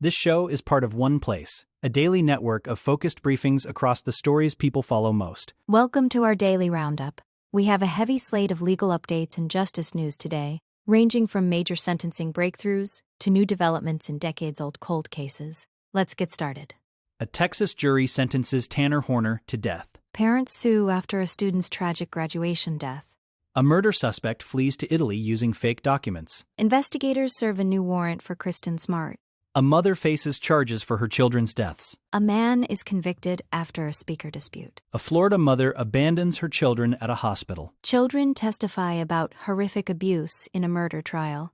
This show is part of OnePlace, a daily network of focused briefings across the stories people follow most. Welcome to our daily Roundup. We have a heavy slate of legal updates and justice news today, ranging from major sentencing breakthroughs to new developments in decades-old cold cases. Let's get started. A Texas jury sentences Tanner Horner to death. Parents sue after a student's tragic graduation death. A murder suspect flees to Italy using fake documents. Investigators serve a new warrant for Kristen Smart. A mother faces charges for her children's deaths. A man is convicted after a speaker dispute. A Florida mother abandons her children at a hospital. Children testify about horrific abuse in a murder trial.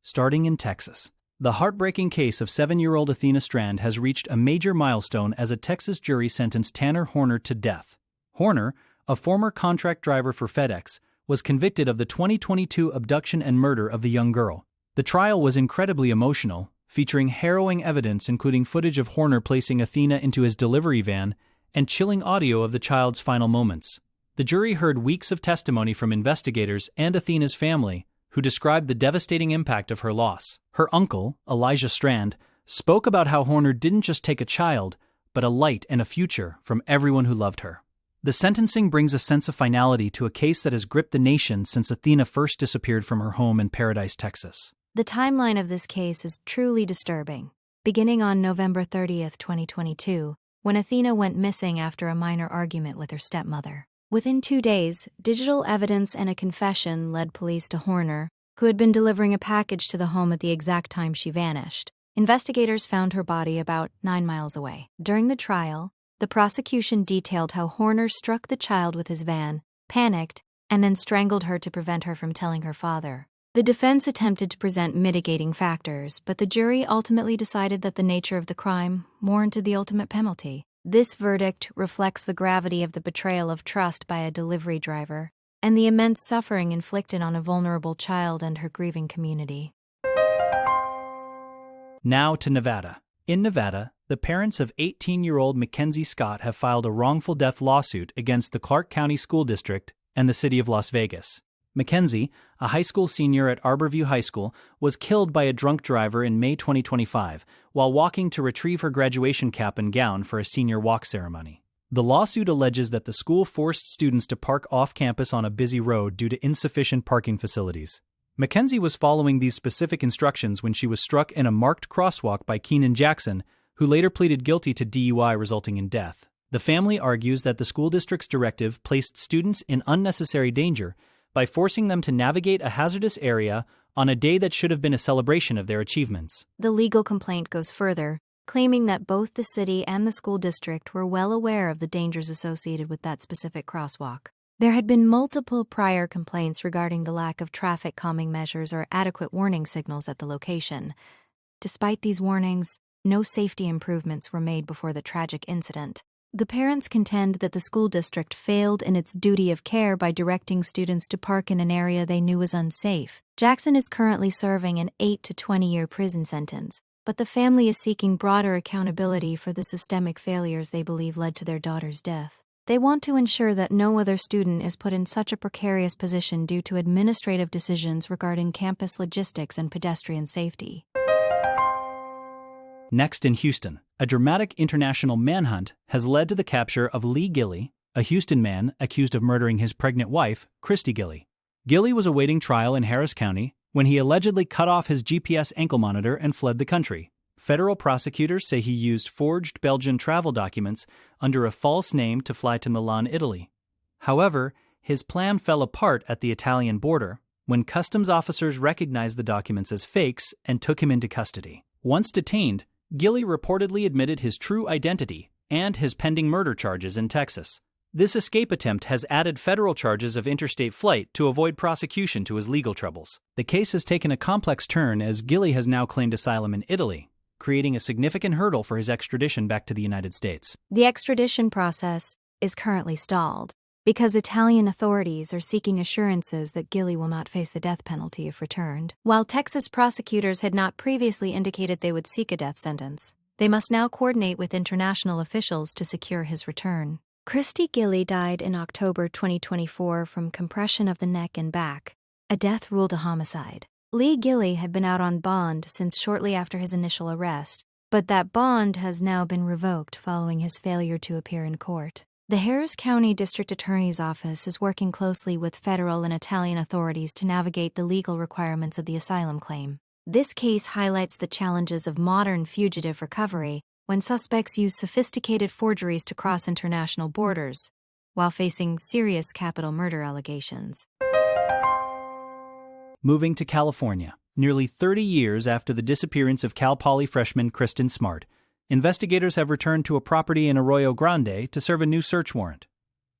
Starting in Texas. The heartbreaking case of 7-year-old Athena Strand has reached a major milestone as a Texas jury sentenced Tanner Horner to death. Horner, a former contract driver for FedEx, was convicted of the 2022 abduction and murder of the young girl. The trial was incredibly emotional, featuring harrowing evidence including footage of Horner placing Athena into his delivery van and chilling audio of the child's final moments. The jury heard weeks of testimony from investigators and Athena's family, who described the devastating impact of her loss. Her uncle, Elijah Strand, spoke about how Horner didn't just take a child, but a light and a future from everyone who loved her. The sentencing brings a sense of finality to a case that has gripped the nation since Athena first disappeared from her home in Paradise, Texas. The timeline of this case is truly disturbing. Beginning on November 30th, 2022, when Athena went missing after a minor argument with her stepmother. Within 2 days, digital evidence and a confession led police to Horner, who had been delivering a package to the home at the exact time she vanished. Investigators found her body about 9 miles away. During the trial, the prosecution detailed how Horner struck the child with his van, panicked, and then strangled her to prevent her from telling her father. The defense attempted to present mitigating factors, but the jury ultimately decided that the nature of the crime warranted the ultimate penalty. This verdict reflects the gravity of the betrayal of trust by a delivery driver and the immense suffering inflicted on a vulnerable child and her grieving community. Now to Nevada. In Nevada, the parents of 18-year-old Mackenzie Scott have filed a wrongful death lawsuit against the Clark County School District and the city of Las Vegas. Mackenzie, a high school senior at Arborview High School, was killed by a drunk driver in May 2025 while walking to retrieve her graduation cap and gown for a senior walk ceremony. The lawsuit alleges that the school forced students to park off-campus on a busy road due to insufficient parking facilities. Mackenzie was following these specific instructions when she was struck in a marked crosswalk by Keenan Jackson, who later pleaded guilty to DUI resulting in death. The family argues that the school district's directive placed students in unnecessary danger by forcing them to navigate a hazardous area on a day that should have been a celebration of their achievements. The legal complaint goes further, claiming that both the city and the school district were well aware of the dangers associated with that specific crosswalk. There had been multiple prior complaints regarding the lack of traffic calming measures or adequate warning signals at the location. Despite these warnings, no safety improvements were made before the tragic incident. The parents contend that the school district failed in its duty of care by directing students to park in an area they knew was unsafe. Jackson is currently serving an 8 to 20-year prison sentence, but the family is seeking broader accountability for the systemic failures they believe led to their daughter's death. They want to ensure that no other student is put in such a precarious position due to administrative decisions regarding campus logistics and pedestrian safety. Next in Houston, a dramatic international manhunt has led to the capture of Lee Gilley, a Houston man accused of murdering his pregnant wife, Christy Gilley. Gilley was awaiting trial in Harris County when he allegedly cut off his GPS ankle monitor and fled the country. Federal prosecutors say he used forged Belgian travel documents under a false name to fly to Milan, Italy. However, his plan fell apart at the Italian border when customs officers recognized the documents as fakes and took him into custody. Once detained, Gilley reportedly admitted his true identity and his pending murder charges in Texas. This escape attempt has added federal charges of interstate flight to avoid prosecution to his legal troubles. The case has taken a complex turn as Gilley has now claimed asylum in Italy, creating a significant hurdle for his extradition back to the United States. The extradition process is currently stalled because Italian authorities are seeking assurances that Gilley will not face the death penalty if returned. While Texas prosecutors had not previously indicated they would seek a death sentence, they must now coordinate with international officials to secure his return. Christy Gilley died in October 2024 from compression of the neck and back, a death ruled a homicide. Lee Gilly had been out on bond since shortly after his initial arrest, but that bond has now been revoked following his failure to appear in court. The Harris County District Attorney's Office is working closely with federal and Italian authorities to navigate the legal requirements of the asylum claim. This case highlights the challenges of modern fugitive recovery when suspects use sophisticated forgeries to cross international borders, while facing serious capital murder allegations. Moving to California. Nearly 30 years after the disappearance of Cal Poly freshman Kristen Smart, investigators have returned to a property in Arroyo Grande to serve a new search warrant.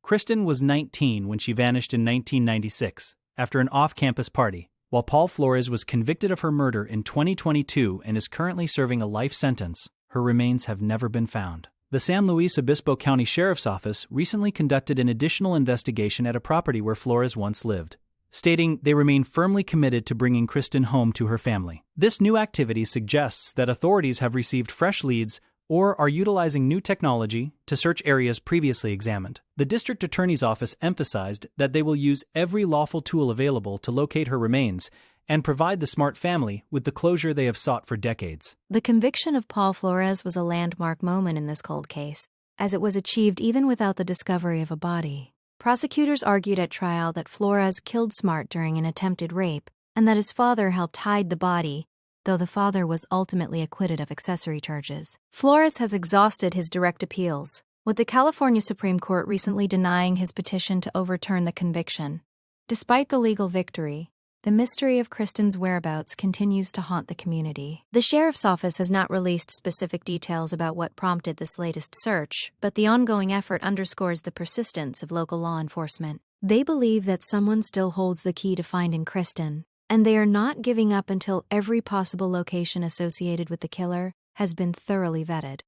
Kristen was 19 when she vanished in 1996 after an off-campus party, while Paul Flores was convicted of her murder in 2022 and is currently serving a life sentence. Her remains have never been found. The San Luis Obispo County Sheriff's Office recently conducted an additional investigation at a property where Flores once lived, stating they remain firmly committed to bringing Kristen home to her family. This new activity suggests that authorities have received fresh leads or are utilizing new technology to search areas previously examined. The district attorney's office emphasized that they will use every lawful tool available to locate her remains and provide the Smart family with the closure they have sought for decades. The conviction of Paul Flores was a landmark moment in this cold case, as it was achieved even without the discovery of a body. Prosecutors argued at trial that Flores killed Smart during an attempted rape and that his father helped hide the body, though the father was ultimately acquitted of accessory charges. Flores has exhausted his direct appeals, with the California Supreme Court recently denying his petition to overturn the conviction. Despite the legal victory, the mystery of Kristen's whereabouts continues to haunt the community. The sheriff's office has not released specific details about what prompted this latest search, but the ongoing effort underscores the persistence of local law enforcement. They believe that someone still holds the key to finding Kristen, and they are not giving up until every possible location associated with the killer has been thoroughly vetted.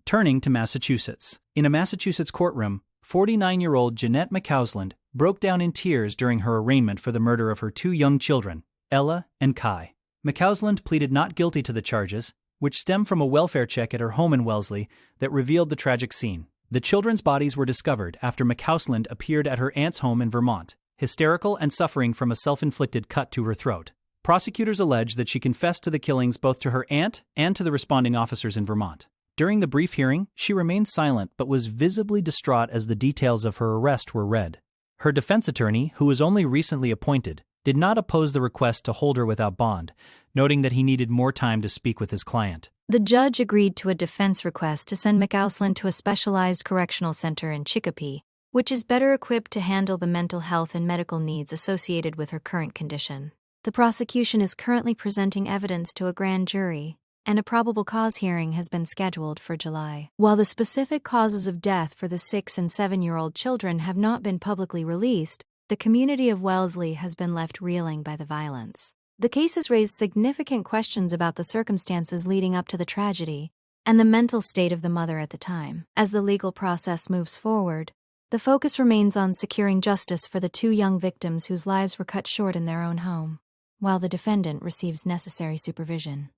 Turning to Massachusetts. In a Massachusetts courtroom, 49-year-old Jeanette McCausland broke down in tears during her arraignment for the murder of her two young children, Ella and Kai. McCausland pleaded not guilty to the charges, which stem from a welfare check at her home in Wellesley that revealed the tragic scene. The children's bodies were discovered after McCausland appeared at her aunt's home in Vermont, hysterical and suffering from a self-inflicted cut to her throat. Prosecutors allege that she confessed to the killings both to her aunt and to the responding officers in Vermont. During the brief hearing, she remained silent but was visibly distraught as the details of her arrest were read. Her defense attorney, who was only recently appointed, did not oppose the request to hold her without bond, noting that he needed more time to speak with his client. The judge agreed to a defense request to send McCausland to a specialized correctional center in Chicopee, which is better equipped to handle the mental health and medical needs associated with her current condition. The prosecution is currently presenting evidence to a grand jury, and a probable cause hearing has been scheduled for July. While the specific causes of death for the 6- and 7-year-old children have not been publicly released, the community of Wellesley has been left reeling by the violence. The case has raised significant questions about the circumstances leading up to the tragedy and the mental state of the mother at the time. As the legal process moves forward, the focus remains on securing justice for the two young victims whose lives were cut short in their own home, while the defendant receives necessary supervision.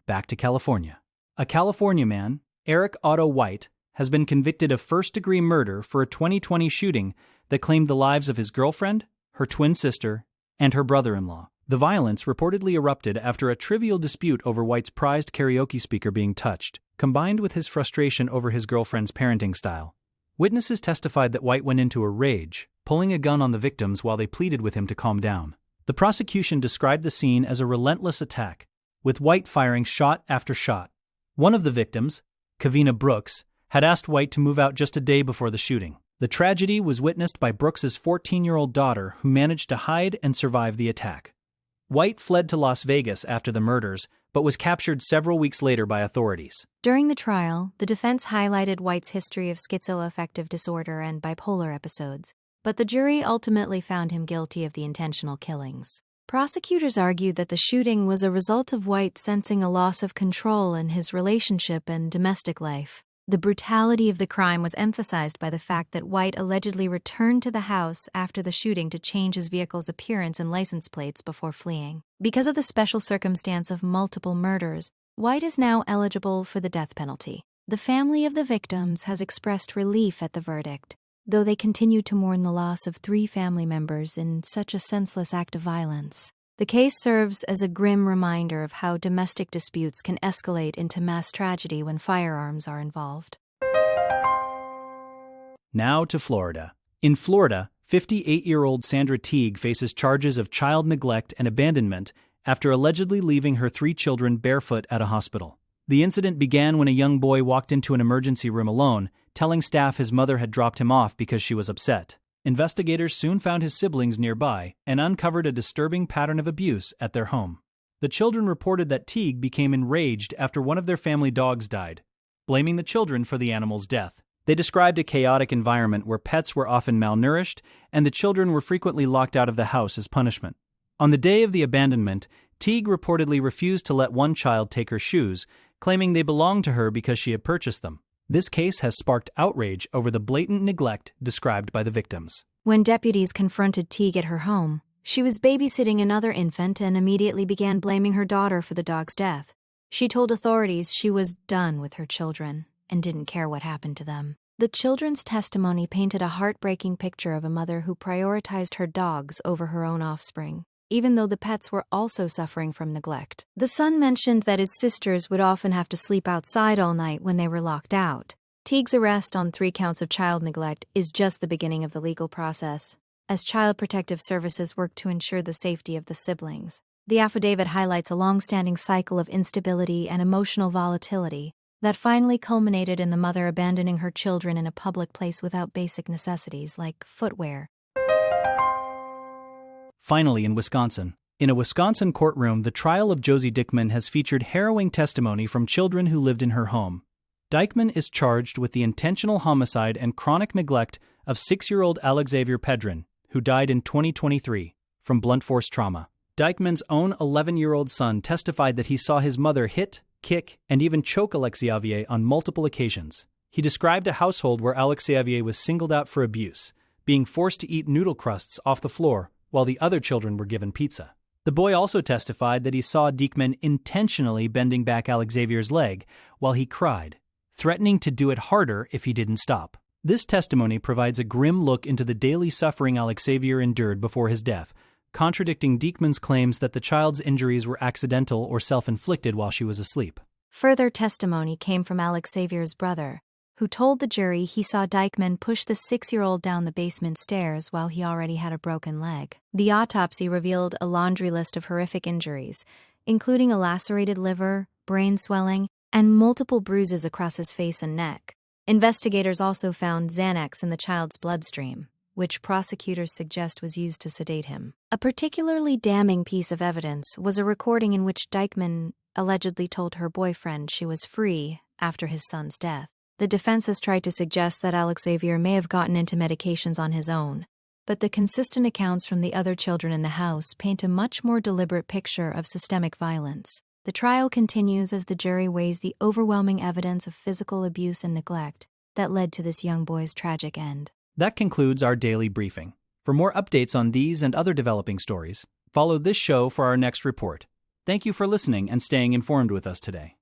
Back to California. A California man, Eric Otto White, has been convicted of first-degree murder for a 2020 shooting that claimed the lives of his girlfriend, her twin sister, and her brother-in-law. The violence reportedly erupted after a trivial dispute over White's prized karaoke speaker being touched, combined with his frustration over his girlfriend's parenting style. Witnesses testified that White went into a rage, pulling a gun on the victims while they pleaded with him to calm down. The prosecution described the scene as a relentless attack, with White firing shot after shot. One of the victims, Kavina Brooks, had asked White to move out just a day before the shooting. The tragedy was witnessed by Brooks's 14-year-old daughter, who managed to hide and survive the attack. White fled to Las Vegas after the murders, but was captured several weeks later by authorities. During the trial, the defense highlighted White's history of schizoaffective disorder and bipolar episodes, but the jury ultimately found him guilty of the intentional killings. Prosecutors argued that the shooting was a result of White sensing a loss of control in his relationship and domestic life. The brutality of the crime was emphasized by the fact that White allegedly returned to the house after the shooting to change his vehicle's appearance and license plates before fleeing. Because of the special circumstance of multiple murders, White is now eligible for the death penalty. The family of the victims has expressed relief at the verdict, though they continued to mourn the loss of 3 family members in such a senseless act of violence. The case serves as a grim reminder of how domestic disputes can escalate into mass tragedy when firearms are involved. Now to Florida. In Florida, 58-year-old Sandra Teague faces charges of child neglect and abandonment after allegedly leaving her 3 children barefoot at a hospital. The incident began when a young boy walked into an emergency room alone, telling staff his mother had dropped him off because she was upset. Investigators soon found his siblings nearby and uncovered a disturbing pattern of abuse at their home. The children reported that Teague became enraged after one of their family dogs died, blaming the children for the animal's death. They described a chaotic environment where pets were often malnourished and the children were frequently locked out of the house as punishment. On the day of the abandonment, Teague reportedly refused to let one child take her shoes, claiming they belonged to her because she had purchased them. This case has sparked outrage over the blatant neglect described by the victims. When deputies confronted Teague at her home, she was babysitting another infant and immediately began blaming her daughter for the dog's death. She told authorities she was done with her children and didn't care what happened to them. The children's testimony painted a heartbreaking picture of a mother who prioritized her dogs over her own offspring, even though the pets were also suffering from neglect. The son mentioned that his sisters would often have to sleep outside all night when they were locked out. Teague's arrest on 3 counts of child neglect is just the beginning of the legal process, as Child Protective Services work to ensure the safety of the siblings. The affidavit highlights a long-standing cycle of instability and emotional volatility that finally culminated in the mother abandoning her children in a public place without basic necessities like footwear. Finally, in Wisconsin. In a Wisconsin courtroom, the trial of Josie Dickman has featured harrowing testimony from children who lived in her home. Dickman is charged with the intentional homicide and chronic neglect of 6-year-old Alexavier Pedrin, who died in 2023 from blunt force trauma. Dickman's own 11-year-old son testified that he saw his mother hit, kick, and even choke Alexavier on multiple occasions. He described a household where Alexavier was singled out for abuse, being forced to eat noodle crusts off the floor while the other children were given pizza. The boy also testified that he saw Dickman intentionally bending back Alexavier's leg while he cried, threatening to do it harder if he didn't stop. This testimony provides a grim look into the daily suffering Alexavier endured before his death, contradicting Dickman's claims that the child's injuries were accidental or self-inflicted while she was asleep. Further testimony came from Alexavier's brother, who told the jury he saw Dickman push the 6-year-old down the basement stairs while he already had a broken leg. The autopsy revealed a laundry list of horrific injuries, including a lacerated liver, brain swelling, and multiple bruises across his face and neck. Investigators also found Xanax in the child's bloodstream, which prosecutors suggest was used to sedate him. A particularly damning piece of evidence was a recording in which Dickman allegedly told her boyfriend she was free after his son's death. The defense has tried to suggest that Alexavier may have gotten into medications on his own, but the consistent accounts from the other children in the house paint a much more deliberate picture of systemic violence. The trial continues as the jury weighs the overwhelming evidence of physical abuse and neglect that led to this young boy's tragic end. That concludes our daily briefing. For more updates on these and other developing stories, follow this show for our next report. Thank you for listening and staying informed with us today.